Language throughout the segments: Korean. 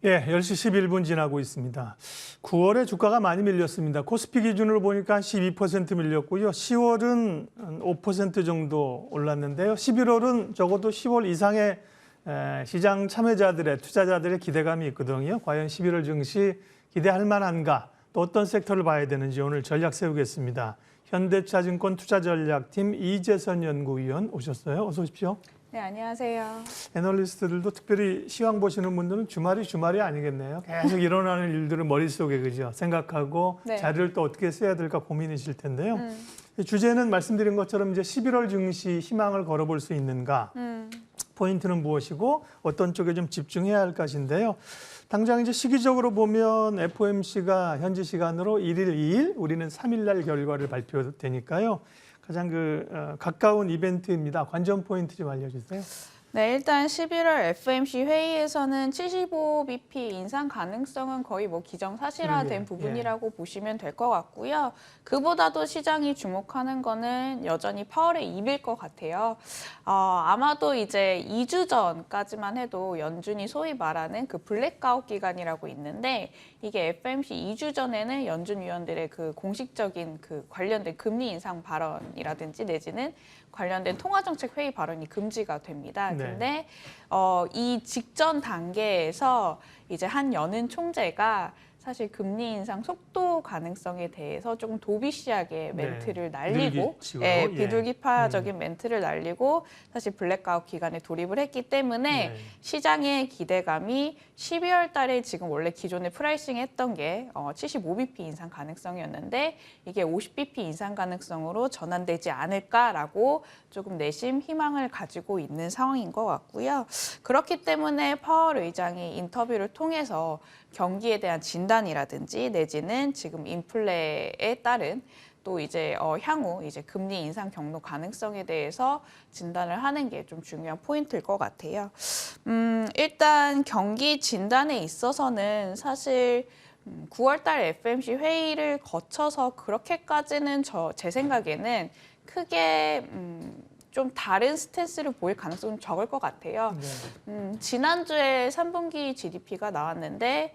예, 10시 11분 지나고 있습니다. 9월에 주가가 많이 밀렸습니다. 코스피 기준으로 보니까 12% 밀렸고요. 10월은 5% 정도 올랐는데요. 11월은 적어도 10월 이상의 시장 참여자들의, 투자자들의 기대감이 있거든요. 과연 11월 증시 기대할 만한가? 또 어떤 섹터를 봐야 되는지 오늘 전략 세우겠습니다. 현대차증권 투자전략팀 이재선 연구위원 오셨어요. 어서 오십시오. 네, 안녕하세요. 애널리스트들도 특별히 시황 보시는 분들은 주말이 아니겠네요. 계속 일어나는 일들을 머릿속에 그죠 생각하고 네. 자료를 또 어떻게 써야 될까 고민이실 텐데요. 주제는 말씀드린 것처럼 이제 11월 증시 희망을 걸어볼 수 있는가, 포인트는 무엇이고 어떤 쪽에 좀 집중해야 할 것인데요. 당장 이제 시기적으로 보면 FOMC가 현지 시간으로 1일, 2일, 우리는 3일 날 결과를 발표되니까요. 가장 가까운 이벤트입니다. 관전 포인트 좀 알려주세요. 네, 일단 11월 FOMC 회의에서는 75bp 인상 가능성은 거의 뭐 기정사실화된 부분이라고 보시면 될 것 같고요. 그보다도 시장이 주목하는 거는 여전히 파월의 입일 것 같아요. 아마도 이제 2주 전까지만 해도 연준이 소위 말하는 그 블랙아웃 기간이라고 있는데 이게 FOMC 2주 전에는 연준 위원들의 그 공식적인 그 관련된 금리 인상 발언이라든지 내지는 관련된 통화정책 회의 발언이 금지가 됩니다. 네. 근데 이 직전 단계에서 이제 한 연은 총재가 사실 금리 인상 속도 가능성에 대해서 조금 도비시하게 멘트를 날리고 비둘기파적인 멘트를 날리고 사실 블랙아웃 기간에 돌입을 했기 때문에 시장의 기대감이 12월 달에 지금 원래 기존에 프라이싱 했던 게 75bp 인상 가능성이었는데 이게 50bp 인상 가능성으로 전환되지 않을까라고 조금 내심 희망을 가지고 있는 상황인 것 같고요. 그렇기 때문에 파월 의장이 인터뷰를 통해서 경기에 대한 진단이라든지 내지는 지금 인플레에 따른 또 이제 향후 이제 금리 인상 경로 가능성에 대해서 진단을 하는 게 좀 중요한 포인트일 것 같아요. 일단 경기 진단에 있어서는 사실 9월 달 FOMC 회의를 거쳐서 그렇게까지는 제 생각에는 크게 좀 다른 스탠스를 보일 가능성은 적을 것 같아요. 지난주에 3분기 GDP가 나왔는데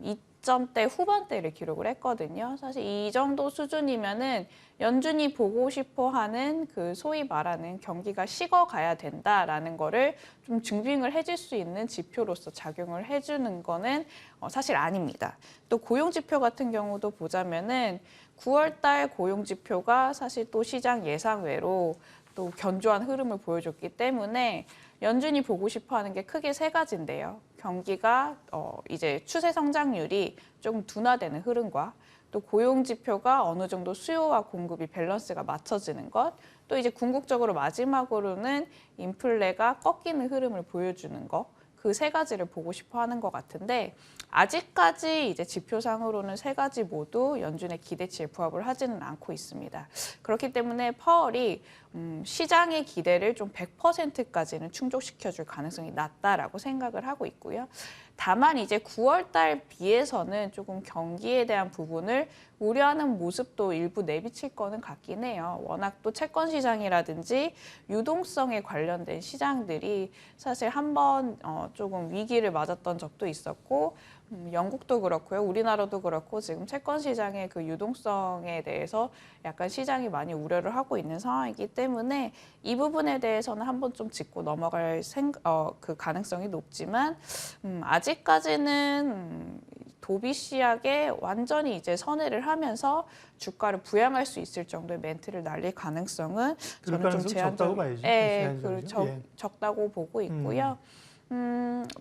2점대 후반대를 기록을 했거든요. 사실 이 정도 수준이면은 연준이 보고 싶어 하는 그 소위 말하는 경기가 식어가야 된다라는 거를 좀 증빙을 해줄 수 있는 지표로서 작용을 해주는 거는 사실 아닙니다. 또 고용 지표 같은 경우도 보자면은 9월 달 고용 지표가 사실 또 시장 예상 외로 또 견조한 흐름을 보여줬기 때문에 연준이 보고 싶어하는 게 크게 세 가지인데요. 경기가 이제 추세 성장률이 조금 둔화되는 흐름과 또 고용 지표가 어느 정도 수요와 공급이 밸런스가 맞춰지는 것, 또 이제 궁극적으로 마지막으로는 인플레가 꺾이는 흐름을 보여주는 것. 그 세 가지를 보고 싶어 하는 것 같은데 아직까지 이제 지표상으로는 세 가지 모두 연준의 기대치에 부합을 하지는 않고 있습니다. 그렇기 때문에 파월이 시장의 기대를 좀 100%까지는 충족시켜줄 가능성이 낮다라고 생각을 하고 있고요. 다만 이제 9월 달 비해서는 조금 경기에 대한 부분을 우려하는 모습도 일부 내비칠 거는 같긴 해요. 워낙 또 채권 시장이라든지 유동성에 관련된 시장들이 사실 한번 조금 위기를 맞았던 적도 있었고 영국도 그렇고요. 우리나라도 그렇고 지금 채권 시장의 그 유동성에 대해서 약간 시장이 많이 우려를 하고 있는 상황이기 때문에 이 부분에 대해서는 한번 좀 짚고 넘어갈 그 가능성이 높지만 아직까지는 도비시하게 완전히 이제 선회를 하면서 주가를 부양할 수 있을 정도의 멘트를 날릴 가능성은 저는 좀 적다고 봐야죠. 적다고 보고 있고요.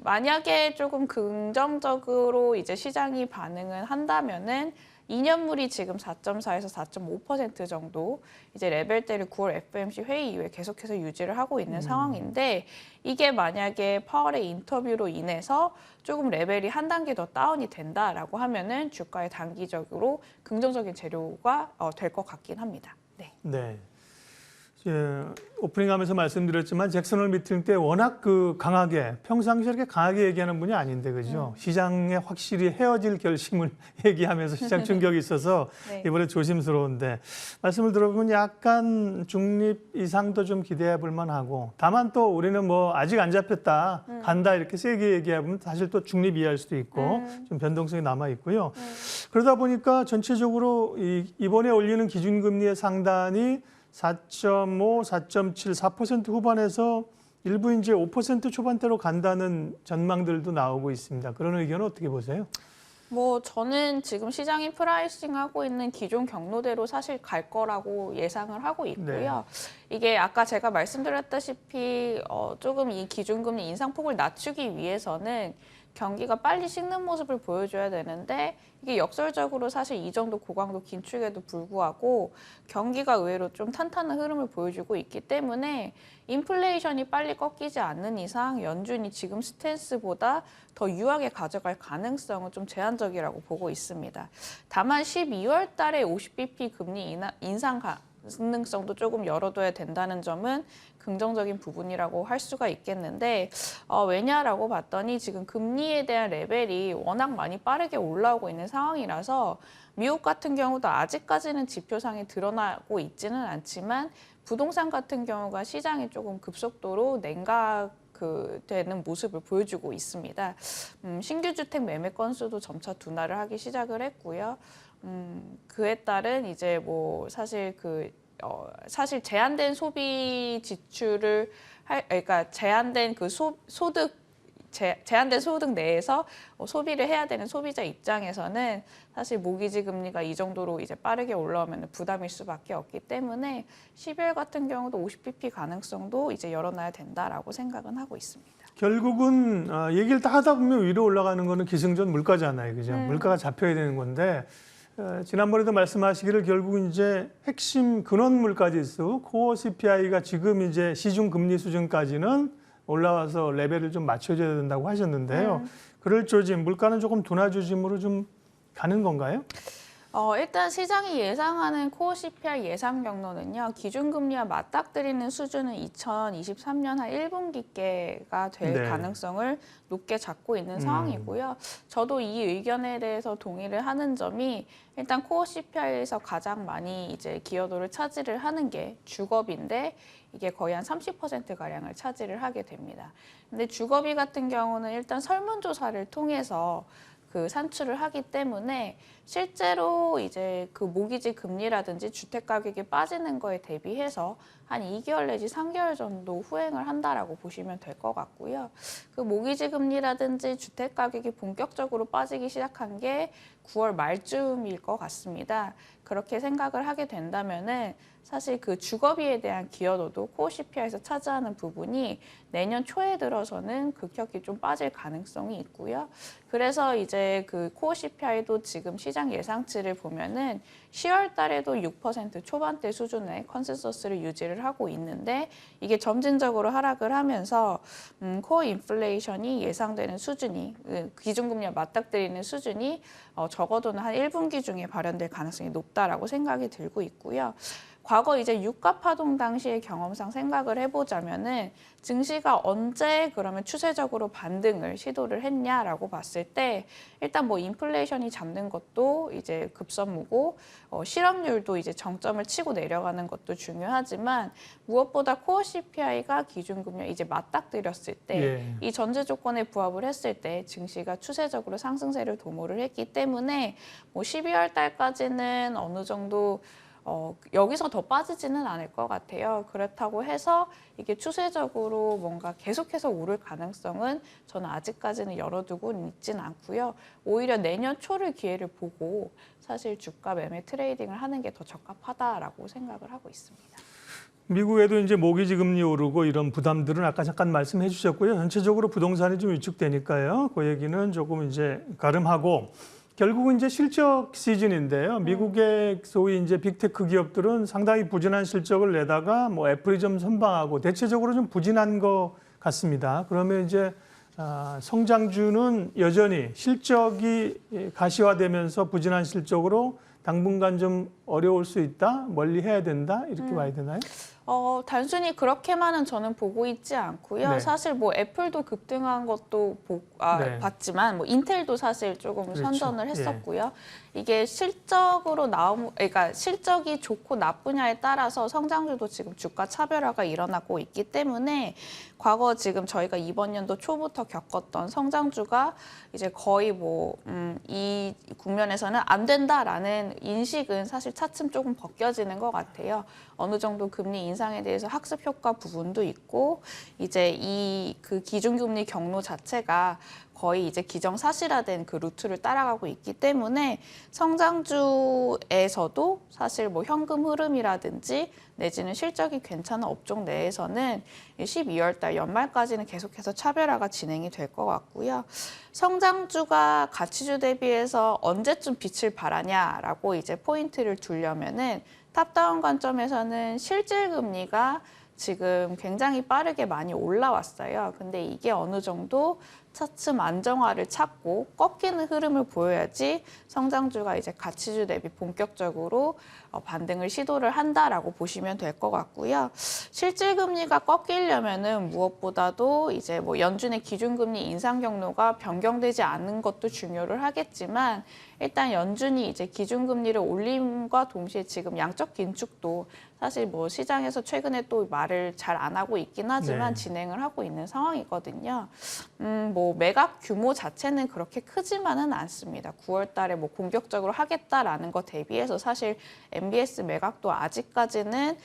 만약에 조금 긍정적으로 이제 시장이 반응을 한다면은 2년물이 지금 4.4에서 4.5% 정도 이제 레벨대를 9월 FOMC 회의 이후에 계속해서 유지를 하고 있는 상황인데 이게 만약에 파월의 인터뷰로 인해서 조금 레벨이 한 단계 더 다운이 된다라고 하면은 주가에 단기적으로 긍정적인 재료가 될 것 같긴 합니다. 네. 오프닝하면서 말씀드렸지만 잭슨홀 미팅 때 워낙 강하게 평상시에 이렇게 강하게 얘기하는 분이 아닌데 그죠? 시장에 확실히 헤어질 결심을 얘기하면서 시장 충격이 있어서 네. 이번에 조심스러운데 말씀을 들어보면 약간 중립 이상도 좀 기대해 볼 만하고 다만 또 우리는 뭐 아직 안 잡혔다 간다 이렇게 세게 얘기하면 사실 또 중립 이해할 수도 있고 좀 변동성이 남아 있고요. 그러다 보니까 전체적으로 이번에 올리는 기준금리의 상단이 4.5, 4.7, 4% 후반에서 일부 이제 5% 초반대로 간다는 전망들도 나오고 있습니다. 그런 의견은 어떻게 보세요? 뭐 저는 지금 시장이 프라이싱하고 있는 기존 경로대로 사실 갈 거라고 예상을 하고 있고요. 이게 아까 제가 말씀드렸다시피 조금 이 기준금리 인상폭을 낮추기 위해서는 경기가 빨리 식는 모습을 보여줘야 되는데 이게 역설적으로 사실 이 정도 고강도 긴축에도 불구하고 경기가 의외로 좀 탄탄한 흐름을 보여주고 있기 때문에 인플레이션이 빨리 꺾이지 않는 이상 연준이 지금 스탠스보다 더 유하게 가져갈 가능성은 좀 제한적이라고 보고 있습니다. 다만 12월 달에 50bp 금리 인상 가능성도 조금 열어둬야 된다는 점은 긍정적인 부분이라고 할 수가 있겠는데 왜냐라고 봤더니 지금 금리에 대한 레벨이 워낙 많이 빠르게 올라오고 있는 상황이라서 미국 같은 경우도 아직까지는 지표상에 드러나고 있지는 않지만 부동산 같은 경우가 시장이 조금 급속도로 되는 모습을 보여주고 있습니다. 신규 주택 매매 건수도 점차 둔화를 하기 시작을 했고요. 그에 따른 이제 뭐 사실 사실 제한된 소비 지출을 그러니까 제한된 제한된 소득 내에서 소비를 해야 되는 소비자 입장에서는 사실 모기지 금리가 이 정도로 이제 빠르게 올라오면 부담일 수밖에 없기 때문에 12월 같은 경우도 50bp 가능성도 이제 열어놔야 된다라고 생각은 하고 있습니다. 결국은 얘기를 다 하다 보면 위로 올라가는 거는 기승전 물가잖아요, 그죠? 물가가 잡혀야 되는 건데 지난번에도 말씀하시기를 결국 이제 핵심 근원 물가 지수 코어 CPI가 지금 이제 시중 금리 수준까지는 올라와서 레벨을 좀 맞춰줘야 된다고 하셨는데요. 그럴 조짐, 물가는 조금 둔화 조짐으로 좀 가는 건가요? 일단 시장이 예상하는 코어 CPI 예상 경로는요. 기준금리와 맞닥뜨리는 수준은 2023년 한 1분기께가 될 가능성을 높게 잡고 있는 상황이고요. 저도 이 의견에 대해서 동의를 하는 점이 일단 코어 CPI에서 가장 많이 이제 기여도를 차지를 하는 게 주거비인데 이게 거의 한 30%가량을 차지를 하게 됩니다. 근데 주거비 같은 경우는 일단 설문조사를 통해서 산출을 하기 때문에 실제로 이제 모기지 금리라든지 주택 가격이 빠지는 거에 대비해서 한 2개월 내지 3개월 정도 후행을 한다라고 보시면 될 것 같고요. 모기지 금리라든지 주택 가격이 본격적으로 빠지기 시작한 게 9월 말쯤일 것 같습니다. 그렇게 생각을 하게 된다면은 사실 주거비에 대한 기여도도 코어 CPI에서 차지하는 부분이 내년 초에 들어서는 급격히 좀 빠질 가능성이 있고요. 그래서 이제 코어 CPI도 지금 시장 예상치를 보면은 10월 달에도 6% 초반대 수준의 컨센서스를 유지를 하고 있는데 이게 점진적으로 하락을 하면서 코어 인플레이션이 예상되는 수준이 기준금리와 맞닥뜨리는 수준이 적어도는 한 1분기 중에 발현될 가능성이 높다라고 생각이 들고 있고요. 과거 이제 유가 파동 당시의 경험상 생각을 해보자면은 증시가 언제 그러면 추세적으로 반등을 시도를 했냐라고 봤을 때 일단 뭐 인플레이션이 잡는 것도 이제 급선무고 실업률도 이제 정점을 치고 내려가는 것도 중요하지만 무엇보다 코어 CPI가 기준금리와 이제 맞닥뜨렸을 때 이 전제 조건에 부합을 했을 때 증시가 추세적으로 상승세를 도모를 했기 때문에 뭐 12월 달까지는 어느 정도 여기서 더 빠지지는 않을 것 같아요. 그렇다고 해서 이게 추세적으로 뭔가 계속해서 오를 가능성은 저는 아직까지는 열어두고 있진 않고요. 오히려 내년 초를 기회를 보고 사실 주가 매매 트레이딩을 하는 게 더 적합하다라고 생각을 하고 있습니다. 미국에도 이제 모기지 금리 오르고 이런 부담들은 아까 잠깐 말씀해 주셨고요. 전체적으로 부동산이 좀 위축되니까요. 그 얘기는 조금 이제 가름하고 결국은 이제 실적 시즌인데요. 미국의 소위 이제 빅테크 기업들은 상당히 부진한 실적을 내다가 뭐 애플이 좀 선방하고 대체적으로 좀 부진한 것 같습니다. 그러면 이제 성장주는 여전히 실적이 가시화되면서 부진한 실적으로 당분간 좀 어려울 수 있다, 멀리 해야 된다 이렇게 봐야 되나요? 단순히 그렇게만은 저는 보고 있지 않고요. 네. 사실 뭐 애플도 급등한 것도 네. 봤지만 뭐 인텔도 사실 조금 그렇죠. 선전을 했었고요. 이게 그러니까 실적이 좋고 나쁘냐에 따라서 성장주도 지금 주가 차별화가 일어나고 있기 때문에 과거 지금 저희가 이번 연도 초부터 겪었던 성장주가 이제 거의 이 국면에서는 안 된다라는 인식은 사실 차츰 조금 벗겨지는 것 같아요. 어느 정도 금리 인상에 대해서 학습 효과 부분도 있고 이제 그 기준금리 경로 자체가 거의 이제 기정사실화된 그 루트를 따라가고 있기 때문에 성장주에서도 사실 뭐 현금 흐름이라든지 내지는 실적이 괜찮은 업종 내에서는 12월 달 연말까지는 계속해서 차별화가 진행이 될 것 같고요. 성장주가 가치주 대비해서 언제쯤 빛을 발하냐라고 이제 포인트를 두려면은 탑다운 관점에서는 실질 금리가 지금 굉장히 빠르게 많이 올라왔어요. 근데 이게 어느 정도 차츰 안정화를 찾고 꺾이는 흐름을 보여야지 성장주가 이제 가치주 대비 본격적으로 반등을 시도를 한다라고 보시면 될 것 같고요. 실질 금리가 꺾이려면은 무엇보다도 이제 뭐 연준의 기준금리 인상 경로가 변경되지 않는 것도 중요를 하겠지만 일단 연준이 이제 기준금리를 올림과 동시에 지금 양적 긴축도 사실 뭐 시장에서 최근에 또 말을 잘 안 하고 있긴 하지만 네. 진행을 하고 있는 상황이거든요. 뭐 매각 규모 자체는 그렇게 크지만은 않습니다. 9월 달에 뭐 공격적으로 하겠다라는 것 대비해서 사실 MBS 매각도 아직까지는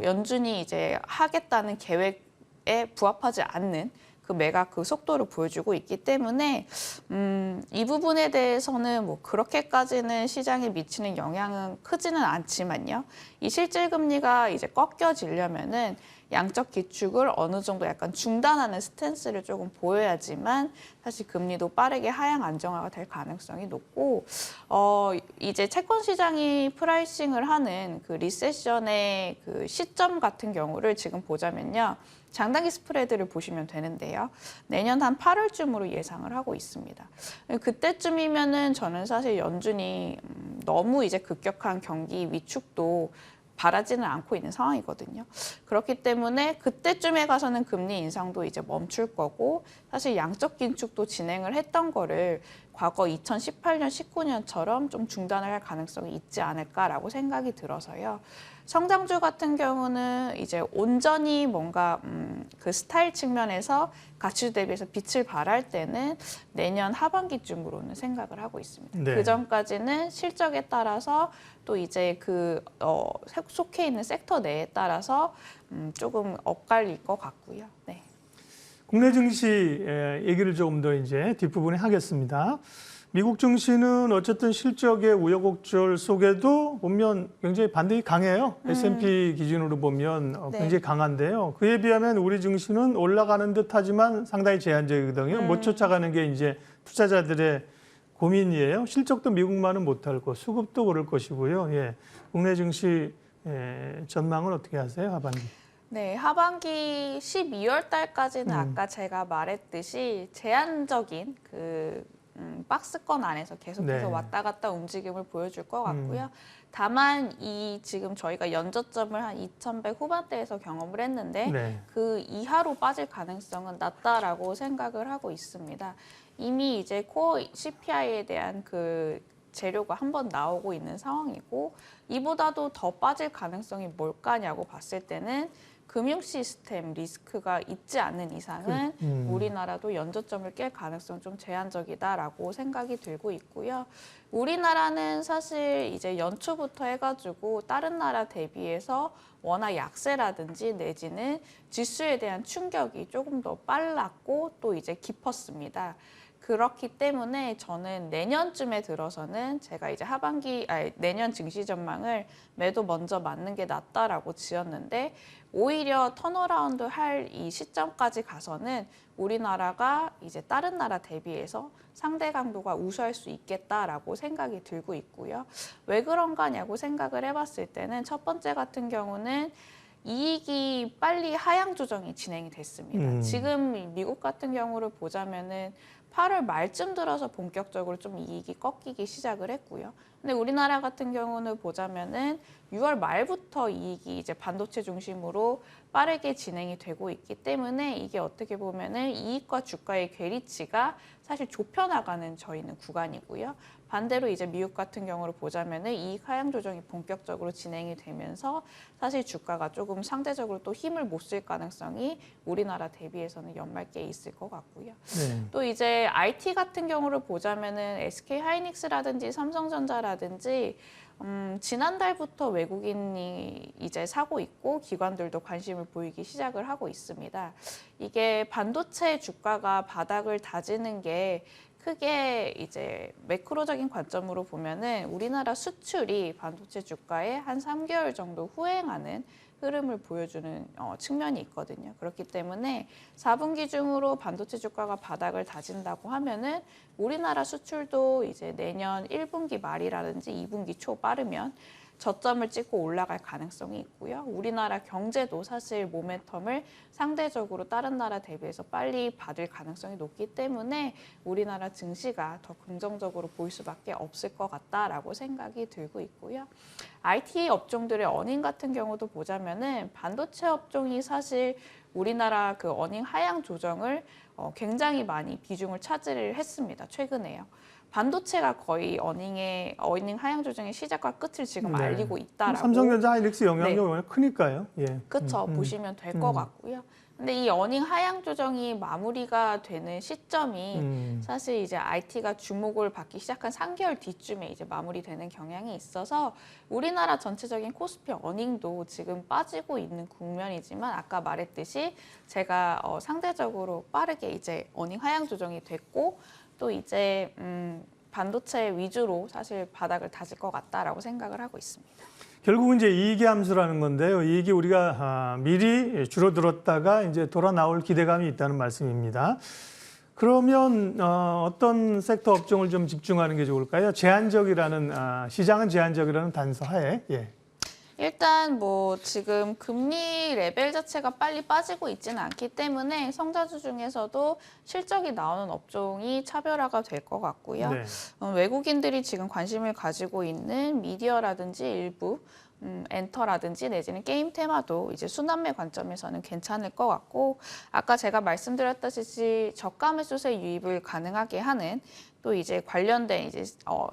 연준이 이제 하겠다는 계획에 부합하지 않는 그 매각 그 속도를 보여주고 있기 때문에 이 부분에 대해서는 뭐 그렇게까지는 시장에 미치는 영향은 크지는 않지만요. 이 실질 금리가 이제 꺾여지려면은 양적 기축을 어느 정도 약간 중단하는 스탠스를 조금 보여야지만 사실 금리도 빠르게 하향 안정화가 될 가능성이 높고 이제 채권 시장이 프라이싱을 하는 그 리세션의 그 시점 같은 경우를 지금 보자면요. 장단기 스프레드를 보시면 되는데요. 내년 한 8월쯤으로 예상을 하고 있습니다. 그때쯤이면은 저는 사실 연준이 너무 이제 급격한 경기 위축도 바라지는 않고 있는 상황이거든요. 그렇기 때문에 그때쯤에 가서는 금리 인상도 이제 멈출 거고 사실 양적 긴축도 진행을 했던 거를 과거 2018년, 19년처럼 좀 중단을 할 가능성이 있지 않을까라고 생각이 들어서요. 성장주 같은 경우는 이제 온전히 뭔가 그 스타일 측면에서 가치주 대비해서 빛을 발할 때는 내년 하반기쯤으로는 생각을 하고 있습니다. 네. 그 전까지는 실적에 따라서 또 이제 속해 있는 섹터 내에 따라서 조금 엇갈릴 것 같고요. 네. 국내 증시 얘기를 조금 더 이제 뒷부분에 하겠습니다. 미국 증시는 어쨌든 실적의 우여곡절 속에도 보면 굉장히 반등이 강해요. S&P 기준으로 보면 네. 굉장히 강한데요. 그에 비하면 우리 증시는 올라가는 듯하지만 상당히 제한적이거든요. 못 쫓아가는 게 이제 투자자들의 고민이에요. 실적도 미국만은 못할 거, 수급도 오를 것이고요. 예. 국내 증시 전망은 어떻게 하세요, 하반기? 네, 하반기 12월 달까지는 아까 제가 말했듯이 제한적인 박스권 안에서 계속해서 네. 왔다 갔다 움직임을 보여줄 것 같고요. 다만 지금 저희가 연저점을 한 2,100 후반대에서 경험을 했는데 네. 그 이하로 빠질 가능성은 낮다라고 생각을 하고 있습니다. 이미 이제 코어 CPI에 대한 그 재료가 한번 나오고 있는 상황이고 이보다도 더 빠질 가능성이 뭘까냐고 봤을 때는 금융 시스템 리스크가 있지 않는 이상은 우리나라도 연저점을 깰 가능성 좀 제한적이다라고 생각이 들고 있고요. 우리나라는 사실 이제 연초부터 해가지고 다른 나라 대비해서 워낙 약세라든지 내지는 지수에 대한 충격이 조금 더 빨랐고 또 이제 깊었습니다. 그렇기 때문에 저는 내년쯤에 들어서는 제가 이제 내년 증시 전망을 매도 먼저 맞는 게 낫다라고 지었는데 오히려 턴어라운드 할 이 시점까지 가서는 우리나라가 이제 다른 나라 대비해서 상대 강도가 우수할 수 있겠다라고 생각이 들고 있고요. 왜 그런가냐고 생각을 해봤을 때는 첫 번째 같은 경우는 이익이 빨리 하향 조정이 진행이 됐습니다. 지금 미국 같은 경우를 보자면은 8월 말쯤 들어서 본격적으로 좀 이익이 꺾이기 시작을 했고요. 근데 우리나라 같은 경우는 보자면은 6월 말부터 이익이 이제 반도체 중심으로 빠르게 진행이 되고 있기 때문에 이게 어떻게 보면은 이익과 주가의 괴리치가 사실 좁혀나가는 저희는 구간이고요. 반대로 이제 미국 같은 경우를 보자면은 이익 하향 조정이 본격적으로 진행이 되면서 사실 주가가 조금 상대적으로 또 힘을 못 쓸 가능성이 우리나라 대비해서는 연말께 있을 것 같고요. 네. 또 이제 IT 같은 경우를 보자면은 SK 하이닉스라든지 삼성전자라든지 지난달부터 외국인이 이제 사고 있고 기관들도 관심을 보이기 시작을 하고 있습니다. 이게 반도체 주가가 바닥을 다지는 게 크게 이제 매크로적인 관점으로 보면은 우리나라 수출이 반도체 주가에 한 3개월 정도 후행하는 흐름을 보여주는 측면이 있거든요. 그렇기 때문에 4분기 중으로 반도체 주가가 바닥을 다진다고 하면은 우리나라 수출도 이제 내년 1분기 말이라든지 2분기 초 빠르면 저점을 찍고 올라갈 가능성이 있고요. 우리나라 경제도 사실 모멘텀을 상대적으로 다른 나라 대비해서 빨리 받을 가능성이 높기 때문에 우리나라 증시가 더 긍정적으로 보일 수밖에 없을 것 같다라고 생각이 들고 있고요. IT 업종들의 어닝 같은 경우도 보자면은 반도체 업종이 사실 우리나라 그 어닝 하향 조정을 굉장히 많이 비중을 차지를 했습니다. 최근에요. 반도체가 거의 어닝 하향 조정의 시작과 끝을 지금 네. 알리고 있다라고. 삼성전자 하이닉스 영향력이 네. 워낙 크니까요. 예. 그렇죠. 보시면 될 것 같고요. 근데 이 어닝 하향 조정이 마무리가 되는 시점이 사실 이제 IT가 주목을 받기 시작한 3개월 뒤쯤에 이제 마무리되는 경향이 있어서 우리나라 전체적인 코스피 어닝도 지금 빠지고 있는 국면이지만 아까 말했듯이 제가 상대적으로 빠르게 이제 어닝 하향 조정이 됐고 또 이제 반도체 위주로 사실 바닥을 다질 것 같다라고 생각을 하고 있습니다. 결국은 이제 이익의 함수라는 건데요. 이익이 우리가 미리 줄어들었다가 이제 돌아 나올 기대감이 있다는 말씀입니다. 그러면 어떤 섹터 업종을 좀 집중하는 게 좋을까요? 시장은 제한적이라는 단서 하에. 예. 일단 뭐 지금 금리 레벨 자체가 빨리 빠지고 있지는 않기 때문에 성장주 중에서도 실적이 나오는 업종이 차별화가 될 것 같고요. 네. 외국인들이 지금 관심을 가지고 있는 미디어라든지 일부 엔터라든지 내지는 게임 테마도 이제 순환매 관점에서는 괜찮을 것 같고 아까 제가 말씀드렸다시피 저가 매수세 유입을 가능하게 하는 또 이제 관련된 이제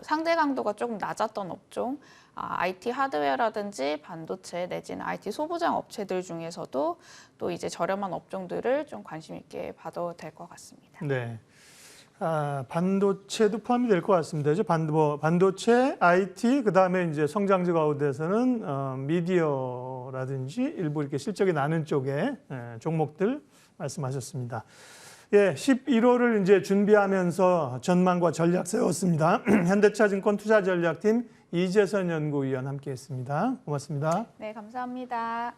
상대 강도가 조금 낮았던 업종 IT 하드웨어라든지 반도체 내지는 IT 소부장 업체들 중에서도 또 이제 저렴한 업종들을 좀 관심 있게 봐도 될 것 같습니다. 네. 반도체도 포함이 될 것 같습니다. 이제 반도체, IT, 그 다음에 이제 성장주 가운데서는 미디어라든지 일부 이렇게 실적이 나는 쪽의 종목들 말씀하셨습니다. 예, 11호를 이제 준비하면서 전망과 전략 세웠습니다. 현대차증권 투자전략팀 이재선 연구위원 함께했습니다. 고맙습니다. 네, 감사합니다.